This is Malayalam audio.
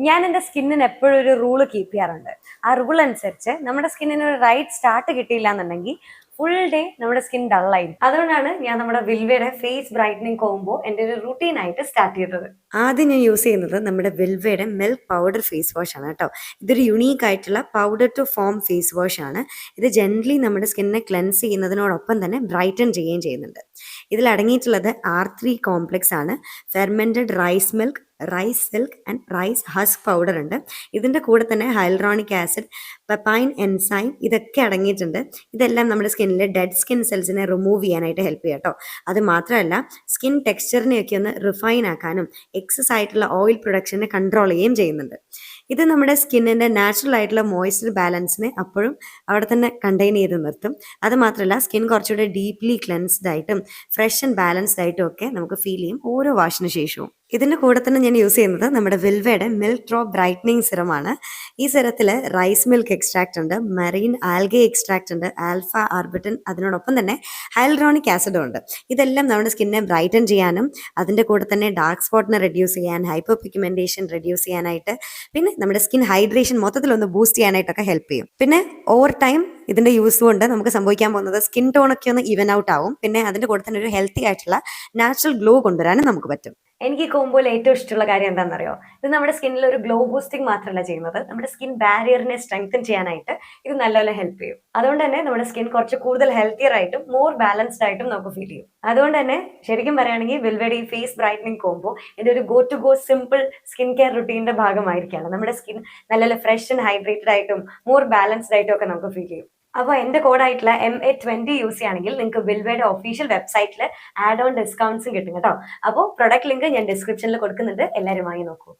ഞാൻ എൻ്റെ സ്കിന്നിന് എപ്പോഴും ഒരു റൂള് കീപ്പ് ചെയ്യാറുണ്ട്. ആ റൂൾ അനുസരിച്ച് നമ്മുടെ സ്കിന്നിന് ഒരു റൈറ്റ് സ്റ്റാർട്ട് കിട്ടിയില്ല എന്നുണ്ടെങ്കിൽ ഫുൾ ഡേ നമ്മുടെ സ്കിൻ ഡള്ളായിരിക്കും. അതുകൊണ്ടാണ് ഞാൻ നമ്മുടെ വിൽവയുടെ ഫേസ് ബ്രൈറ്റനിങ് കോംബോ എൻ്റെ ഒരു റുട്ടീൻ ആയിട്ട് സ്റ്റാർട്ട് ചെയ്തത്. ആദ്യം ഞാൻ യൂസ് ചെയ്യുന്നത് നമ്മുടെ വിൽവയുടെ മിൽക്ക് പൗഡർ ഫേസ് വാഷ് ആണ് കേട്ടോ. ഇതൊരു യുണീക്ക് ആയിട്ടുള്ള powder to foam face wash ആണ്. ഇത് ജെന്റ്ലി നമ്മുടെ സ്കിന്നിനെ ക്ലെൻസ് ചെയ്യുന്നതിനോടൊപ്പം തന്നെ ബ്രൈറ്റൻ ചെയ്യുകയും ചെയ്യുന്നുണ്ട്. ഇതിൽ അടങ്ങിയിട്ടുള്ളത് R3 കോംപ്ലക്സ് ആണ്. Fermented rice silk and rice husk powder ഉണ്ട്. ഇതിൻ്റെ കൂടെ തന്നെ ഹൈൽറോണിക് ആസിഡ്, പെപ്പൈൻ എൻസൈം ഇതൊക്കെ അടങ്ങിയിട്ടുണ്ട്. ഇതെല്ലാം നമ്മുടെ സ്കിന്നിലെ ഡെഡ് സ്കിൻ സെൽസിനെ റിമൂവ് ചെയ്യാനായിട്ട് ഹെൽപ്പ് ചെയ്യാം കേട്ടോ. അത് മാത്രമല്ല സ്കിൻ ടെക്സ്ചറിനെയൊക്കെ ഒന്ന് റിഫൈൻ ആക്കാനും എക്സസ് ആയിട്ടുള്ള ഓയിൽ പ്രൊഡക്ഷനെ കൺട്രോൾ ചെയ്യുകയും ചെയ്യുന്നുണ്ട്. ഇത് നമ്മുടെ സ്കിന്നിൻ്റെ നാച്ചുറൽ ആയിട്ടുള്ള മോയ്സ്ചർ ബാലൻസിനെ അപ്പോഴും അവിടെ തന്നെ കണ്ടെയ്ൻ ചെയ്ത് നിർത്തും. അത് മാത്രമല്ല സ്കിൻ കുറച്ചുകൂടെ ഡീപ്ലി ക്ലെൻസ്ഡ് ആയിട്ടും ഫ്രഷ് ആൻഡ് ബാലൻസ്ഡ് ആയിട്ടും ഒക്കെ നമുക്ക് ഫീൽ ചെയ്യും ഓരോ വാഷിന് ശേഷവും. ഇതിൻ്റെ കൂടെ തന്നെ ഞാൻ യൂസ് ചെയ്യുന്നത് നമ്മുടെ വിൽവയുടെ മിൽക്ക് ഡ്രോപ്പ് ബ്രൈറ്റനിങ് സിറമാണ്. ഈ സിറത്തിൽ റൈസ് മിൽക്ക് എക്സ്ട്രാക്ട് ഉണ്ട്, മെറീൻ ആൽഗെ എക്സ്ട്രാക്ട് ഉണ്ട്, ആൽഫ ആർബിറ്റൻ, അതിനോടൊപ്പം തന്നെ ഹൈൽറോണിക് ആസിഡും ഉണ്ട്. ഇതെല്ലാം നമ്മുടെ സ്കിന്നെ ബ്രൈറ്റൻ ചെയ്യാനും അതിൻ്റെ കൂടെ തന്നെ ഡാർക്ക് സ്പോട്ടിനെ റെഡ്യൂസ് ചെയ്യാൻ, ഹൈപ്പർ പിഗ്മെന്റേഷൻ റെഡ്യൂസ് ചെയ്യാനായിട്ട്, പിന്നെ നമ്മുടെ സ്കിൻ ഹൈഡ്രേഷൻ മൊത്തത്തിലൊന്ന് ബൂസ്റ്റ് ചെയ്യാനായിട്ടൊക്കെ ഹെൽപ്പ് ചെയ്യും. പിന്നെ ഓവർ ടൈം ഇതിന്റെ യൂസ് കൊണ്ട് നമുക്ക് സംഭവിക്കാൻ പോകുന്നത് സ്കിൻ ടോൺ ഒക്കെ ഒന്ന് ഈവൻ ഔട്ട് ആവും. പിന്നെ അതിന്റെ കൂടെ തന്നെ ഒരു ഹെൽത്തി ആയിട്ടുള്ള നാച്ചുറൽ ഗ്ലോ കൊണ്ടുവരാനും നമുക്ക് പറ്റും. എനിക്ക് ഈ കോംബോയിൽ ഏറ്റവും ഇഷ്ടമുള്ള കാര്യം എന്താണെന്നറിയോ? ഇത് നമ്മുടെ സ്കിന്നിൽ ഒരു ഗ്ലോ ബൂസ്റ്റിംഗ് മാത്രമല്ല ചെയ്യുന്നത്, നമ്മുടെ സ്കിൻ ബാരിയറിനെ സ്ട്രെങ്തൻ ചെയ്യാനായിട്ട് ഇത് നല്ലപോലെ ഹെൽപ്പ് ചെയ്യും. അതുകൊണ്ട് തന്നെ നമ്മുടെ സ്കിൻ കുറച്ച് കൂടുതൽ ഹെൽത്തിയർ ആയിട്ടും മോർ ബാലൻസ്ഡ് ആയിട്ടും നമുക്ക് ഫീൽ ചെയ്യും. അതുകൊണ്ട് തന്നെ ശരിക്കും പറയുകയാണെങ്കിൽ വിൽവയുടെ ഈ ഫേസ് ബ്രൈറ്റനിങ് കോംബോ എൻ്റെ ഒരു ഗോ സിമ്പിൾ സ്കിൻ കെയർ റുട്ടീൻ്റെ ഭാഗമായിരിക്കുകയാണ്. നമ്മുടെ സ്കിൻ നല്ലപോലെ ഫ്രഷ് ആൻഡ് ഹൈഡ്രേറ്റഡ് ആയിട്ടും മോർ ബാലൻസ്ഡ് ആയിട്ടും ഒക്കെ നമുക്ക് ഫീൽ ചെയ്യും. അപ്പോൾ എൻ്റെ കോഡായിട്ടുള്ള MA20 യൂസ് ചെയ്യുകയാണെങ്കിൽ നിങ്ങൾക്ക് വിൽവയുടെ ഒഫീഷ്യൽ വെബ്സൈറ്റിൽ ആഡ് ഓൺ ഡിസ്കൗണ്ട്സും കിട്ടും കേട്ടോ. അപ്പോൾ പ്രൊഡക്റ്റ് ലിങ്ക് ഞാൻ ഡിസ്ക്രിപ്ഷനിൽ കൊടുക്കുന്നുണ്ട്, എല്ലാവരും വാങ്ങി നോക്കൂ.